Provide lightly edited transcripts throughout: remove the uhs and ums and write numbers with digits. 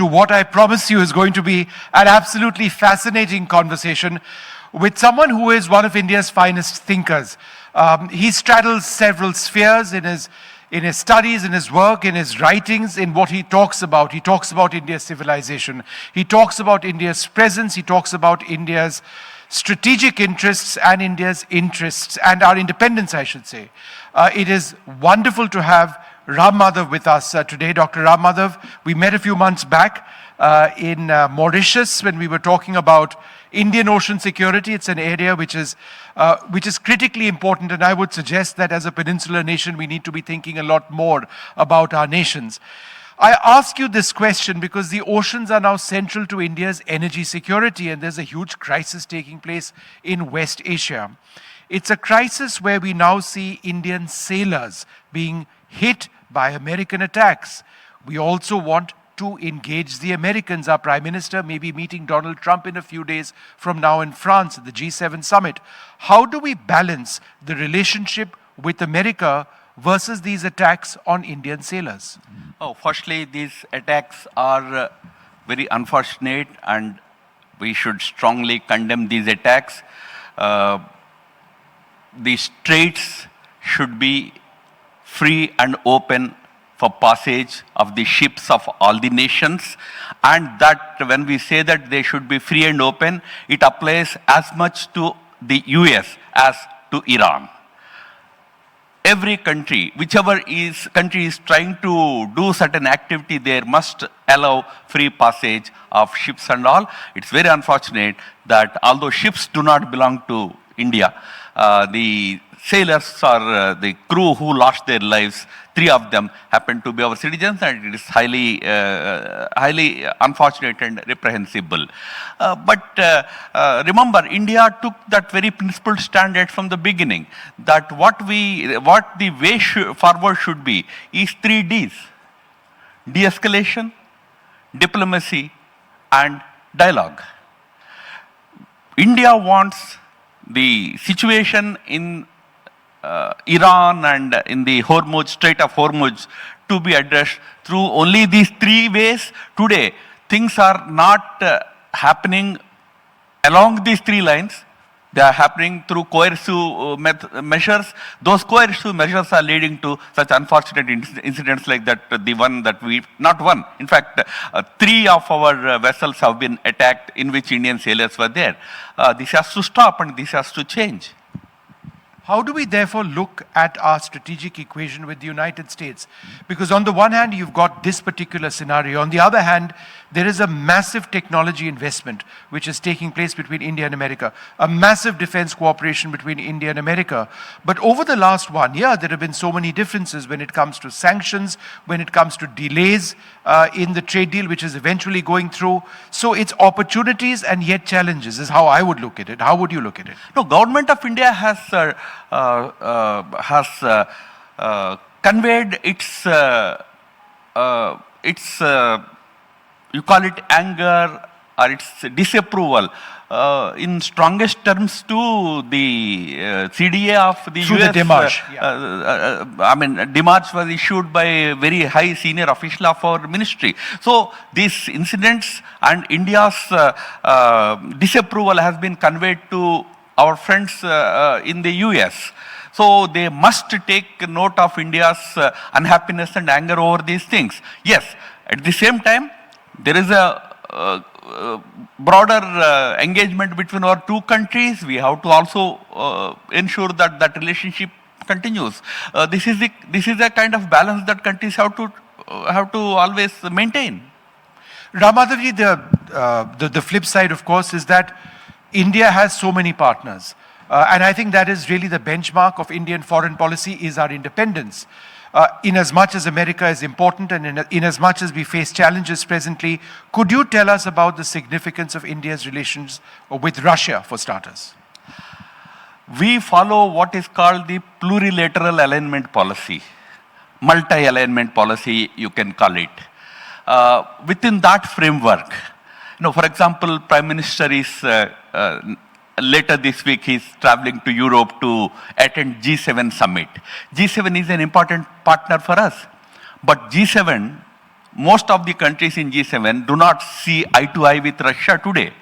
to what I promise you is going to be an absolutely fascinating conversation with someone who is one of India's finest thinkers. He straddles several spheres in his studies, in his work, in his writings, in what he talks about. He talks about India's civilization. He talks about India's presence. He talks about India's strategic interests and India's interests and our independence, I should say. It is wonderful to have Ram Madhav with us today. Dr. Ram Madhav, we met a few months back in Mauritius when we were talking about Indian Ocean security. It's an area which is critically important, and I would suggest that as a peninsular nation, we need to be thinking a lot more about our nations. I ask you this question because the oceans are now central to India's energy security, and there's a huge crisis taking place in West Asia. It's a crisis where we now see Indian sailors being hit by American attacks. We also want to engage the Americans. Our Prime Minister may be meeting Donald Trump in a few days from now in France at the G7 summit. How do we balance the relationship with America versus these attacks on Indian sailors? Oh, firstly, these attacks are very unfortunate, and we should strongly condemn these attacks. The straits should be free and open for passage of the ships of all the nations, and that when we say that they should be free and open, it applies as much to the US as to Iran. Every country, whichever country is trying to do certain activity, there must allow free passage of ships and all. It's very unfortunate that although ships do not belong to India, the sailors or the crew who lost their lives, 3 of them happen to be our citizens, and it is highly unfortunate and reprehensible. But remember, India took that very principled standard from the beginning, that what the way forward should be is 3 Ds: de-escalation, diplomacy, and dialogue. India wants the situation in Iran and in the Strait of Hormuz to be addressed through only these 3 ways. Today, things are not happening along these 3 lines. They are happening through coercive measures. Those coercive measures are leading to such unfortunate incidents like that, the one that in fact, 3 of our vessels have been attacked in which Indian sailors were there. This has to stop and this has to change. How do we therefore look at our strategic equation with the United States? Because on the one hand, you've got this particular scenario. On the other hand, there is a massive technology investment which is taking place between India and America, a massive defense cooperation between India and America. But over the last 1 year, there have been so many differences when it comes to sanctions, when it comes to delays in the trade deal, which is eventually going through. So it's opportunities and yet challenges is how I would look at it. How would you look at it? No, Government of India has conveyed its you call it anger or its disapproval in strongest terms to the CDA of the Through US. The demarche. Demarche was issued by a very high senior official of our ministry. So these incidents and India's disapproval has been conveyed to our friends in the US. So they must take note of India's unhappiness and anger over these things. Yes, at the same time, there is a broader engagement between our 2 countries. We have to also ensure that that relationship continues. This is a kind of balance that countries have to always maintain. Ram Madhavji, the flip side, of course, is that India has so many partners. And I think that is really the benchmark of Indian foreign policy is our independence. In as much as America is important and in as much as we face challenges presently, could you tell us about the significance of India's relations with Russia, for starters? We follow what is called the plurilateral alignment policy, multi-alignment policy, you can call it. Within that framework, for example, Prime Minister is later this week he's traveling to Europe to attend G7 summit. G7 is an important partner for us, but G7 most of the countries in G7 do not see eye to eye with Russia today.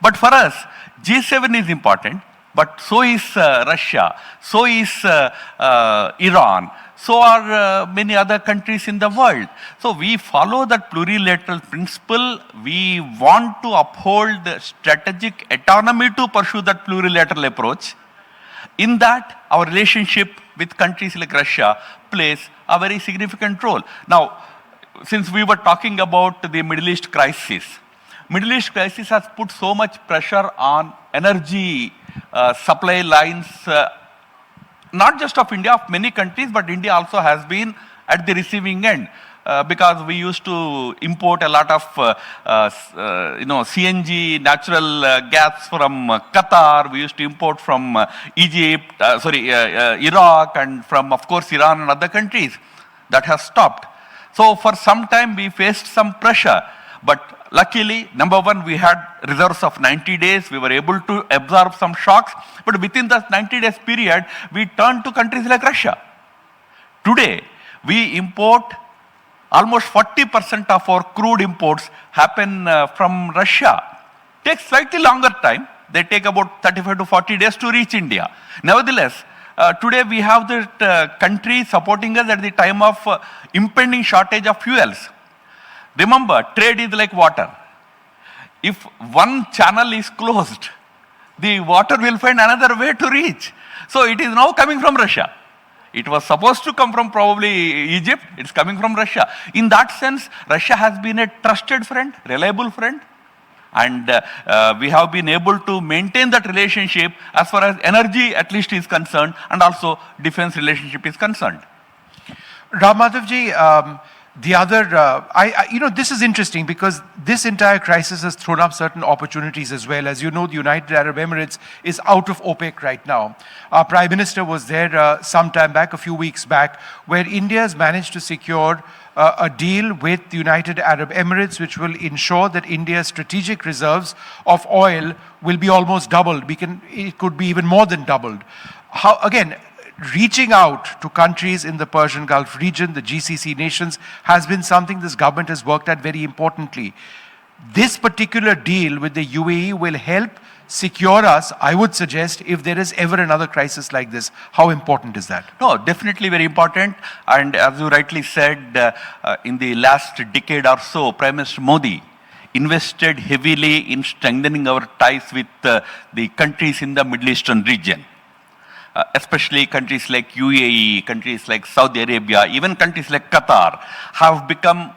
But for us, G7 is important, but so is Russia, so is Iran, so are many other countries in the world. So we follow that plurilateral principle. We want to uphold the strategic autonomy to pursue that plurilateral approach. In that, our relationship with countries like Russia plays a very significant role. Now, since we were talking about the Middle East crisis, Middle East crisis has put so much pressure on energy supply lines, not just of India, of many countries, but India also has been at the receiving end. Because we used to import a lot of CNG, natural gas from Qatar. We used to import from Iraq, and from, of course, Iran and other countries. That has stopped. So for some time we faced some pressure. But luckily, number one, we had reserves of 90 days. We were able to absorb some shocks. But within that 90 days period, we turned to countries like Russia. Today, we import almost 40% of our crude imports happen from Russia. Takes slightly longer time. They take about 35 to 40 days to reach India. Nevertheless, today we have that country supporting us at the time of impending shortage of fuels. Remember, trade is like water. If one channel is closed, the water will find another way to reach. So it is now coming from Russia. It was supposed to come from probably Egypt. It's coming from Russia. In that sense, Russia has been a trusted friend, reliable friend. And we have been able to maintain that relationship as far as energy at least is concerned, and also defense relationship is concerned. Madhavji, the other, this is interesting because this entire crisis has thrown up certain opportunities as well. As you know, the United Arab Emirates is out of OPEC right now. Our Prime Minister was there some time back, a few weeks back, where India has managed to secure a deal with the United Arab Emirates, which will ensure that India's strategic reserves of oil will be almost doubled. It could be even more than doubled. Again, reaching out to countries in the Persian Gulf region, the GCC nations, has been something this government has worked at very importantly. This particular deal with the UAE will help secure us, I would suggest, if there is ever another crisis like this. How important is that? No, definitely very important. And as you rightly said, in the last decade or so, Prime Minister Modi invested heavily in strengthening our ties with the countries in the Middle Eastern region. Especially countries like UAE, countries like Saudi Arabia, even countries like Qatar have become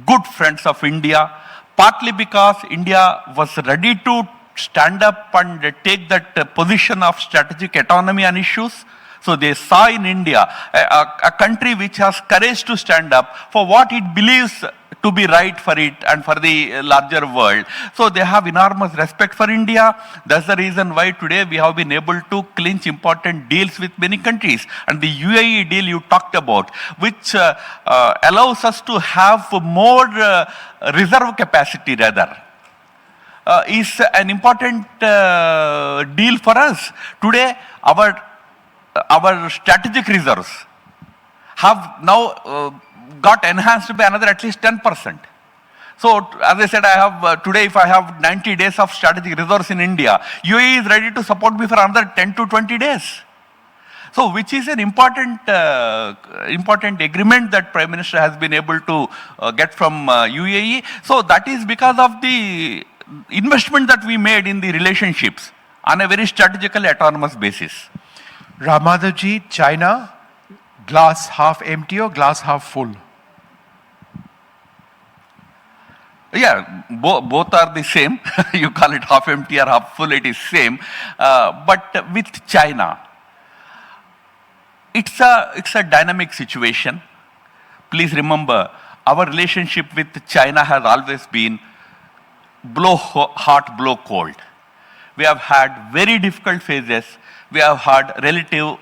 good friends of India, partly because India was ready to stand up and take that position of strategic autonomy on issues. So they saw in India a country which has courage to stand up for what it believes to be right for it and for the larger world. So they have enormous respect for India. That's the reason why today we have been able to clinch important deals with many countries. And the UAE deal you talked about, which allows us to have more reserve capacity rather, is an important deal for us. Today, our strategic reserves have now got enhanced by another at least 10%. So, as I said, I have today, if I have 90 days of strategic reserves in India, UAE is ready to support me for another 10 to 20 days. So, which is an important agreement that Prime Minister has been able to get from UAE. So, that is because of the investment that we made in the relationships on a very strategically autonomous basis. Madhavji, China, glass half empty or glass half full? Yeah, both are the same. You call it half empty or half full, it is same. But with China, it's a dynamic situation. Please remember, our relationship with China has always been blow hot, blow cold. We have had very difficult phases. We have had relative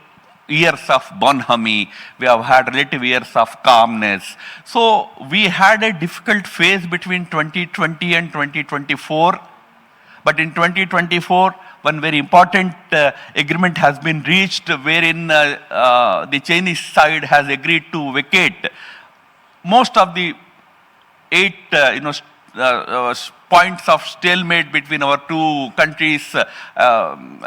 years of bonhomie. We have had relative years of calmness. So we had a difficult phase between 2020 and 2024. But in 2024, one very important agreement has been reached wherein the Chinese side has agreed to vacate most of the eight, points of stalemate between our two countries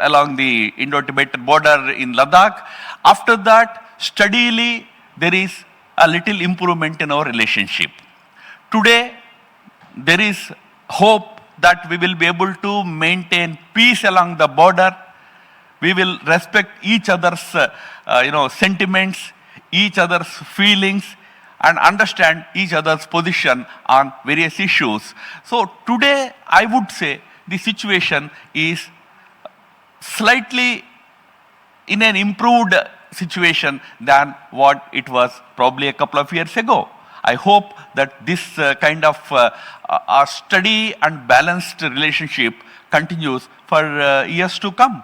along the Indo-Tibetan border in Ladakh. After that, steadily, there is a little improvement in our relationship. Today, there is hope that we will be able to maintain peace along the border. We will respect each other's, sentiments, each other's feelings, and understand each other's position on various issues. So today, I would say the situation is slightly in an improved situation than what it was probably a couple of years ago. I hope that this kind of a steady and balanced relationship continues for years to come.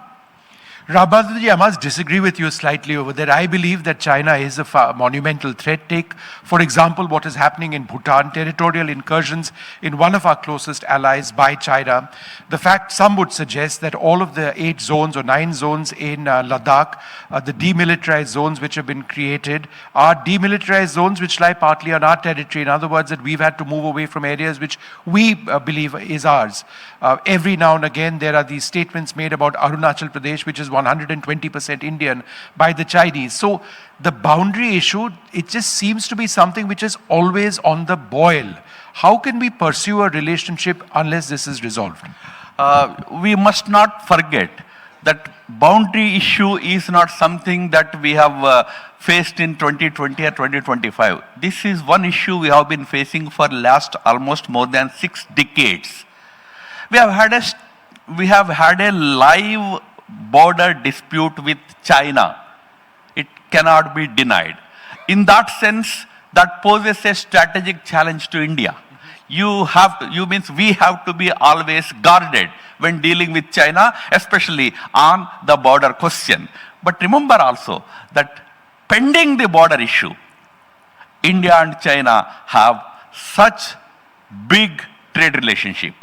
Madhavji, I must disagree with you slightly over there. I believe that China is a monumental threat. Take, for example, what is happening in Bhutan, territorial incursions in one of our closest allies by China. The fact some would suggest that all of the 8 zones or 9 zones in Ladakh, the demilitarized zones which have been created, are demilitarized zones which lie partly on our territory. In other words, that we've had to move away from areas which we believe is ours. Every now and again, there are these statements made about Arunachal Pradesh, which is 120% Indian by the Chinese. So the boundary issue, it just seems to be something which is always on the boil. How can we pursue a relationship unless this is resolved? We must not forget that boundary issue is not something that we have faced in 2020 or 2025. This is one issue we have been facing for last almost more than 6 decades. We have had a live border dispute with China. It cannot be denied. In that sense, that poses a strategic challenge to India. We have to be always guarded when dealing with China, especially on the border question. But remember also that pending the border issue, India and China have such big trade relationship,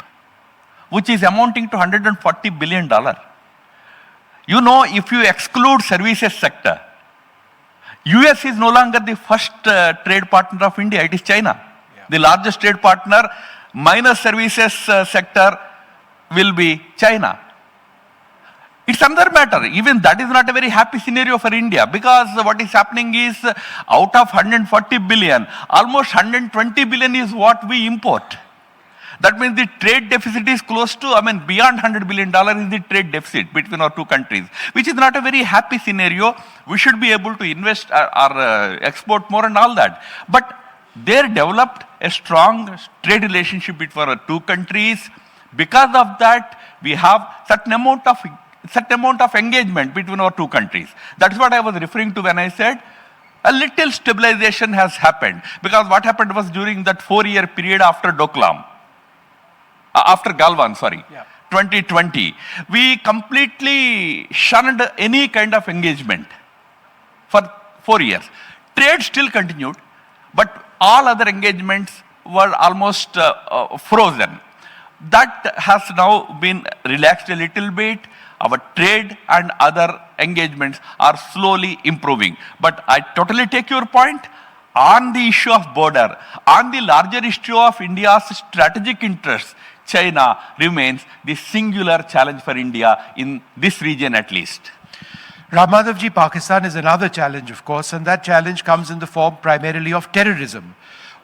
which is amounting to $140 billion. You know, if you exclude services sector, US is no longer the first trade partner of India, it is China. Yeah. The largest trade partner, minus services sector, will be China. It's another matter. Even that is not a very happy scenario for India, because what is happening is out of 140 billion, almost 120 billion is what we import. That means the trade deficit is close to, beyond $100 billion is the trade deficit between our two countries, which is not a very happy scenario. We should be able to invest or export more and all that. But they developed a strong trade relationship between our two countries. Because of that, we have certain amount of engagement between our two countries. That's what I was referring to when I said a little stabilization has happened. Because what happened was during that 4-year period after Doklam, after Galwan, 2020, we completely shunned any kind of engagement for 4 years. Trade still continued, but all other engagements were almost frozen. That has now been relaxed a little bit. Our trade and other engagements are slowly improving. But I totally take your point. On the issue of border, on the larger issue of India's strategic interests, China remains the singular challenge for India in this region at least. Madhavji, Pakistan is another challenge, of course, and that challenge comes in the form primarily of terrorism.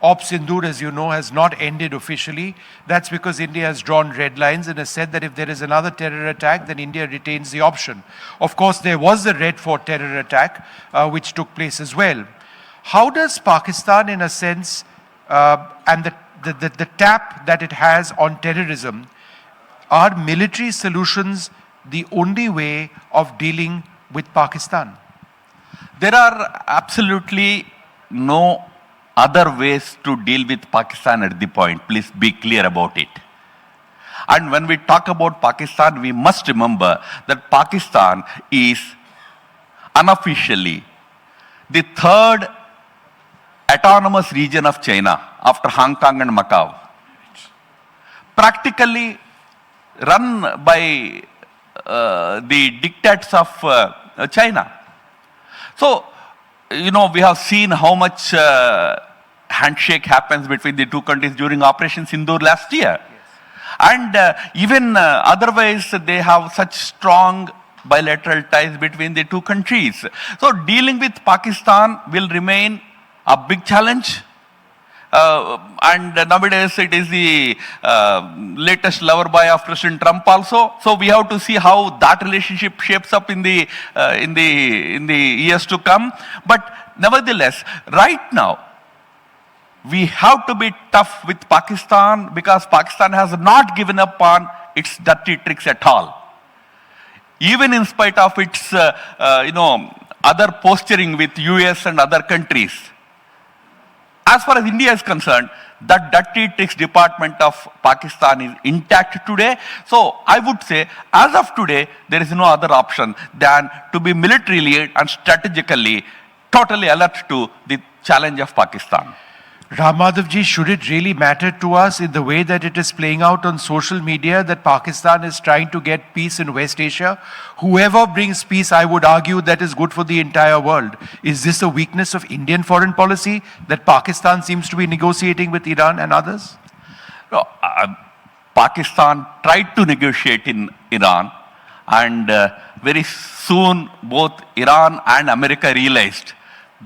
Op Sindoor, as you know, has not ended officially. That's because India has drawn red lines and has said that if there is another terror attack, then India retains the option. Of course, there was the Red Fort terror attack, which took place as well. How does Pakistan, in a sense, and the tap that it has on terrorism, are military solutions the only way of dealing with Pakistan? There are absolutely no other ways to deal with Pakistan at the point. Please be clear about it. And when we talk about Pakistan, we must remember that Pakistan is unofficially the 3rd autonomous region of China after Hong Kong and Macau. Practically run by the dictates of China. So, we have seen how much handshake happens between the two countries during Operation Sindoor last year. And even otherwise, they have such strong bilateral ties between the two countries. So dealing with Pakistan will remain a big challenge. And nowadays it is the latest lover boy of President Trump also. So we have to see how that relationship shapes up in the years to come. But nevertheless, right now, we have to be tough with Pakistan because Pakistan has not given up on its dirty tricks at all. Even in spite of its, other posturing with US and other countries. As far as India is concerned, the dirty tricks department of Pakistan is intact today. So I would say, as of today, there is no other option than to be militarily and strategically totally alert to the challenge of Pakistan. Madhavji, should it really matter to us in the way that it is playing out on social media that Pakistan is trying to get peace in West Asia? Whoever brings peace, I would argue, that is good for the entire world. Is this a weakness of Indian foreign policy that Pakistan seems to be negotiating with Iran and others? No, Pakistan tried to negotiate in Iran, and very soon both Iran and America realized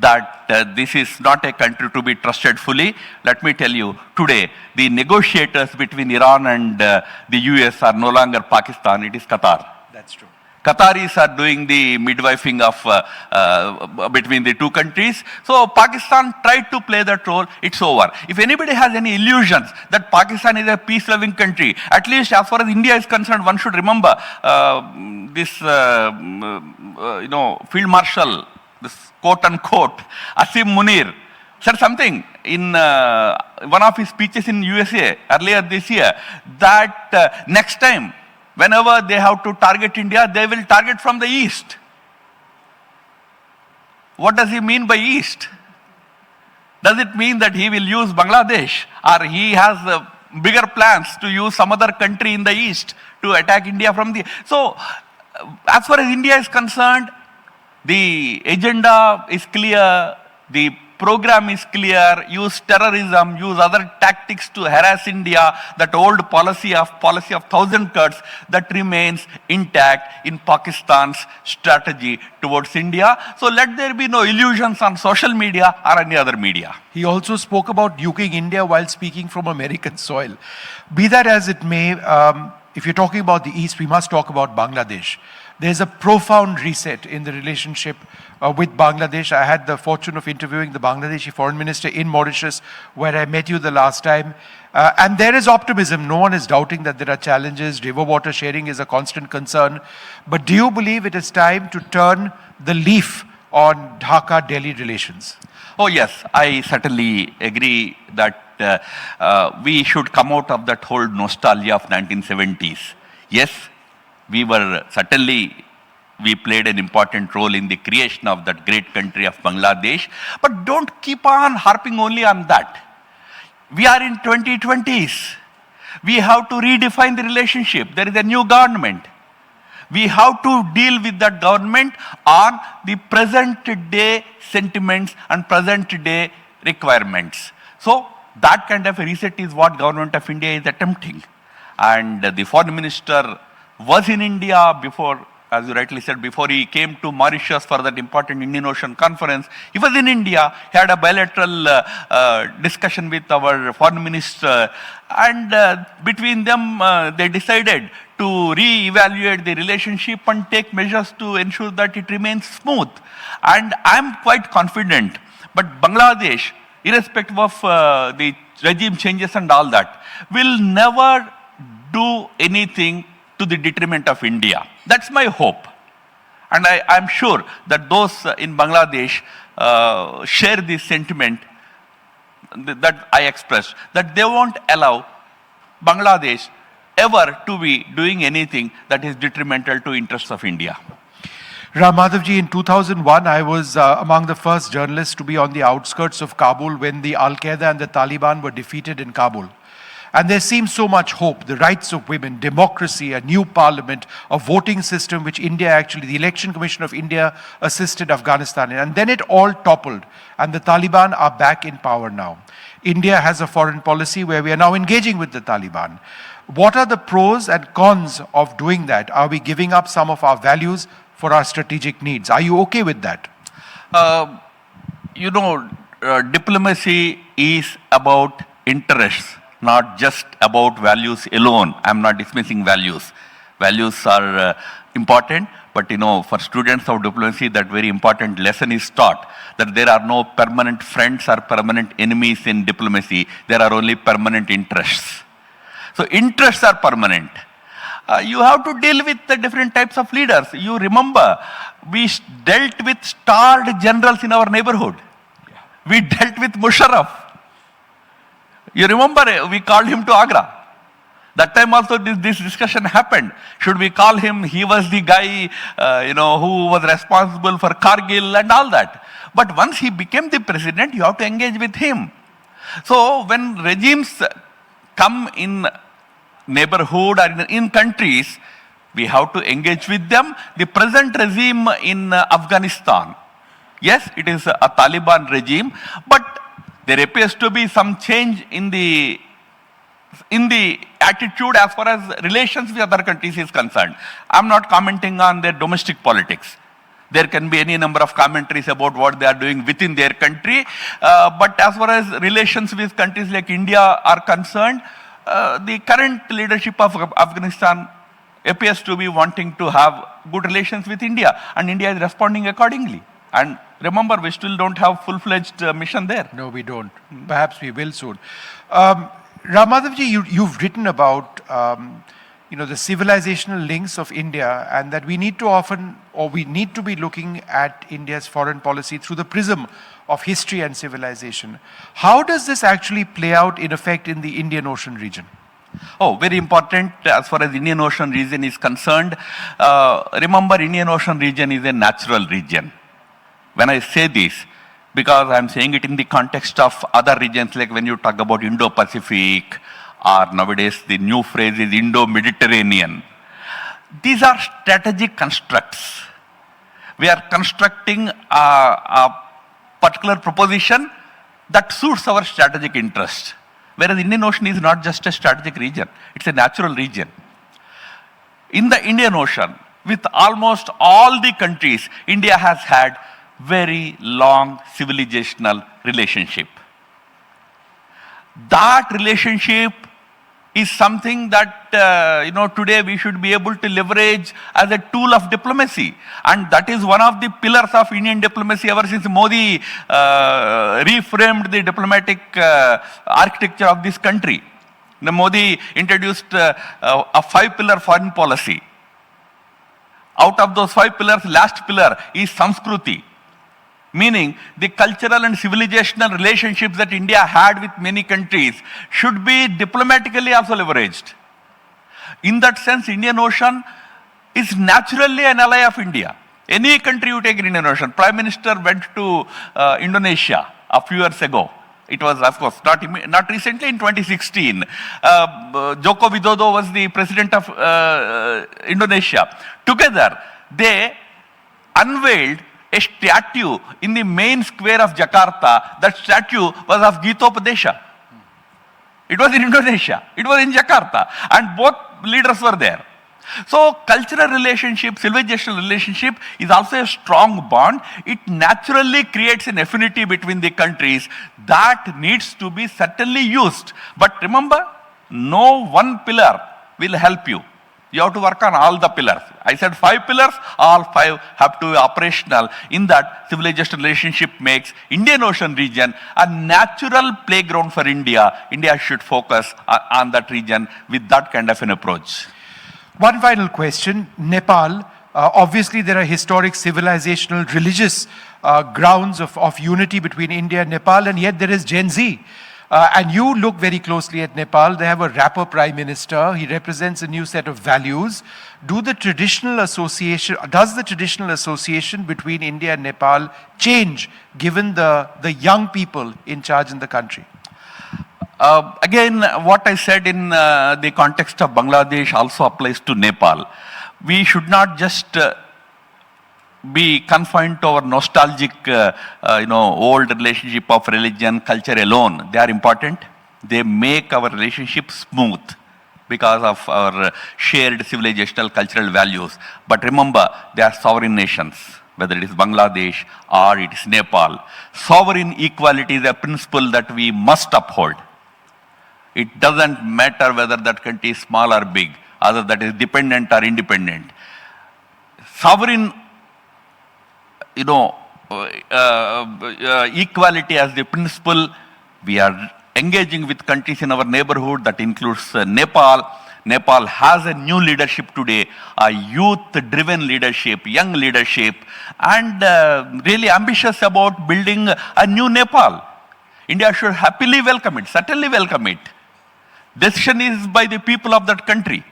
that this is not a country to be trusted fully. Let me tell you, today, the negotiators between Iran and the US are no longer Pakistan, it is Qatar. That's true. Qataris are doing the midwifing of between the two countries. So Pakistan tried to play that role, it's over. If anybody has any illusions that Pakistan is a peace-loving country, at least as far as India is concerned, one should remember this, Field Marshal, this quote-unquote, Asim Munir, said something in one of his speeches in USA earlier this year, that next time, whenever they have to target India, they will target from the east. What does he mean by east? Does it mean that he will use Bangladesh, or he has bigger plans to use some other country in the east to attack India from the... So, as far as India is concerned, the agenda is clear, the program is clear, use terrorism, use other tactics to harass India, that old policy of 1,000 cuts that remains intact in Pakistan's strategy towards India. So let there be no illusions on social media or any other media. He also spoke about nuking India while speaking from American soil. Be that as it may, if you're talking about the East, we must talk about Bangladesh. There's a profound reset in the relationship with Bangladesh. I had the fortune of interviewing the Bangladeshi foreign minister in Mauritius, where I met you the last time. And there is optimism. No one is doubting that there are challenges. River water sharing is a constant concern. But do you believe it is time to turn the leaf on Dhaka-Delhi relations? Oh yes, I certainly agree that we should come out of that whole nostalgia of 1970s. Yes, we played an important role in the creation of that great country of Bangladesh, but don't keep on harping only on that. We are in 2020s. We have to redefine the relationship. There is a new government. We have to deal with that government on the present day sentiments and present day requirements. So that kind of a reset is what Government of India is attempting. And the foreign minister was in India before, as you rightly said, before he came to Mauritius for that important Indian Ocean conference. He was in India, he had a bilateral discussion with our foreign minister, and between them they decided to re-evaluate the relationship and take measures to ensure that it remains smooth. And I'm quite confident, but Bangladesh, irrespective of the regime changes and all that, will never do anything to the detriment of India. That's my hope. And I'm sure that those in Bangladesh share this sentiment that I expressed, that they won't allow Bangladesh ever to be doing anything that is detrimental to interests of India. Madhavji, in 2001, I was among the first journalists to be on the outskirts of Kabul when the Al-Qaeda and the Taliban were defeated in Kabul. And there seems so much hope, the rights of women, democracy, a new parliament, a voting system, which India actually, the Election Commission of India assisted Afghanistan in. And then it all toppled, and the Taliban are back in power now. India has a foreign policy where we are now engaging with the Taliban. What are the pros and cons of doing that? Are we giving up some of our values for our strategic needs? Are you okay with that? Diplomacy is about interests, not just about values alone. I'm not dismissing values. Values are important, but for students of diplomacy, that very important lesson is taught, that there are no permanent friends or permanent enemies in diplomacy. There are only permanent interests. So interests are permanent. You have to deal with the different types of leaders. You remember, we dealt with starred generals in our neighborhood. We dealt with Musharraf. You remember, we called him to Agra. That time also this discussion happened. Should we call him? He was the guy, who was responsible for Kargil and all that. But once he became the president, you have to engage with him. So when regimes come in neighborhood or in countries, we have to engage with them. The present regime in Afghanistan, yes, it is a Taliban regime, but there appears to be some change in the attitude as far as relations with other countries is concerned. I'm not commenting on their domestic politics. There can be any number of commentaries about what they are doing within their country, but as far as relations with countries like India are concerned, the current leadership of Afghanistan appears to be wanting to have good relations with India, and India is responding accordingly. And remember, we still don't have full-fledged mission there. No, we don't. Perhaps we will soon. Madhavji, you've written about the civilizational links of India, and that we need to be looking at India's foreign policy through the prism of history and civilization. How does this actually play out in effect in the Indian Ocean region? Oh, very important as far as Indian Ocean region is concerned. Remember, Indian Ocean region is a natural region. When I say this, because I'm saying it in the context of other regions, like when you talk about Indo-Pacific, or nowadays the new phrase is Indo-Mediterranean. These are strategic constructs. We are constructing a particular proposition that suits our strategic interest. Whereas Indian Ocean is not just a strategic region, it's a natural region. In the Indian Ocean, with almost all the countries, India has had very long civilizational relationship. That relationship is something that today we should be able to leverage as a tool of diplomacy, and that is one of the pillars of Indian diplomacy ever since Modi reframed the diplomatic architecture of this country. Modi introduced a 5-pillar foreign policy. Out of those 5 pillars, last pillar is Samskruti, meaning the cultural and civilizational relationships that India had with many countries should be diplomatically also leveraged. In that sense, Indian Ocean is naturally an ally of India. Any country you take in Indian Ocean. Prime Minister went to Indonesia a few years ago. It was, of course, not recently, in 2016. Joko Widodo was the president of Indonesia. Together, they unveiled a statue in the main square of Jakarta. That statue was of Gitopadesha. It was in Indonesia. It was in Jakarta. And both leaders were there. So cultural relationship, civilizational relationship is also a strong bond. It naturally creates an affinity between the countries that needs to be certainly used. But remember, no one pillar will help you. You have to work on all the pillars. I said 5 pillars, all 5 have to be operational. In that, civilizational relationship makes Indian Ocean region a natural playground for India. India should focus on that region with that kind of an approach. One final question. Nepal, obviously there are historic, civilizational, religious grounds of unity between India and Nepal, and yet there is Gen Z. And you look very closely at Nepal. They have a rapper prime minister. He represents a new set of values. Does the traditional association between India and Nepal change given the young people in charge in the country? Again, what I said in the context of Bangladesh also applies to Nepal. We should not just be confined to our nostalgic, old relationship of religion, culture alone. They are important. They make our relationship smooth because of our shared civilizational cultural values. But remember, they are sovereign nations, whether it is Bangladesh or it is Nepal. Sovereign equality is a principle that we must uphold. It doesn't matter whether that country is small or big, either that is dependent or independent. Sovereign, equality as the principle, we are engaging with countries in our neighborhood, that includes Nepal. Nepal has a new leadership today, a youth-driven leadership, young leadership, and really ambitious about building a new Nepal. India should happily welcome it, certainly welcome it. Decision is by the people of that country.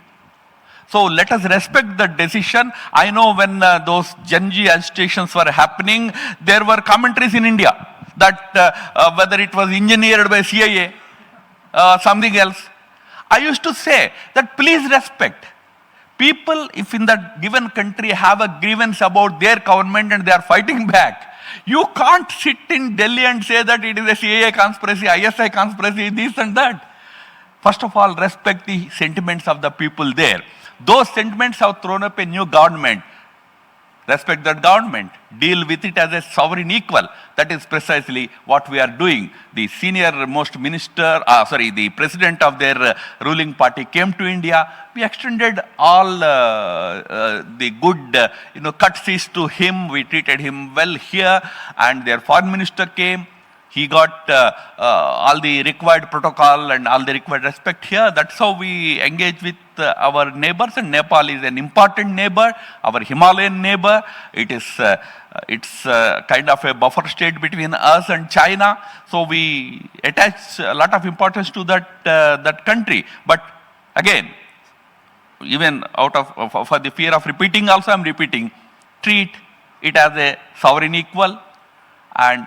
So let us respect the decision. I know when those Gen Z agitations were happening, there were commentaries in India that whether it was engineered by CIA, something else. I used to say that please respect. People, if in that given country have a grievance about their government and they are fighting back, you can't sit in Delhi and say that it is a CIA conspiracy, ISI conspiracy, this and that. First of all, respect the sentiments of the people there. Those sentiments have thrown up a new government. Respect that government. Deal with it as a sovereign equal. That is precisely what we are doing. The senior most minister, the president of their ruling party came to India. We extended all the good, courtesies to him. We treated him well here. And their foreign minister came. He got all the required protocol and all the required respect here. That's how we engage with our neighbors, and Nepal is an important neighbor, our Himalayan neighbor. It's kind of a buffer state between us and China. So we attach a lot of importance to that country. But again, even for the fear of repeating also, I'm repeating, treat it as a sovereign equal and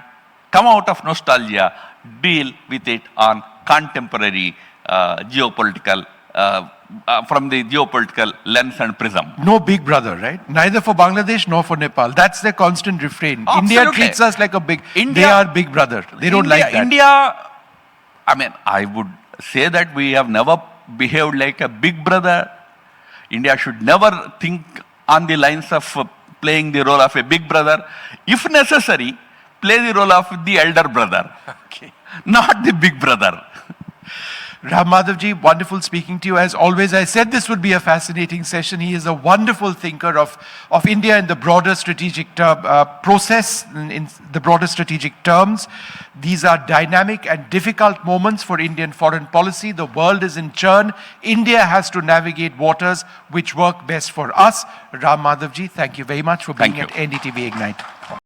come out of nostalgia, deal with it on contemporary geopolitical, from the geopolitical lens and prism. No big brother, right? Neither for Bangladesh nor for Nepal. That's their constant refrain. Absolutely. India treats us like they are big brother. They don't like that. India, I would say that we have never behaved like a big brother. India should never think on the lines of playing the role of a big brother. If necessary, play the role of the elder brother, not the big brother. Madhavji, wonderful speaking to you. As always, I said this would be a fascinating session. He is a wonderful thinker of India in the broader strategic process, in the broader strategic terms. These are dynamic and difficult moments for Indian foreign policy. The world is in churn. India has to navigate waters which work best for us. Madhavji, thank you very much for being at NDTV Ignite.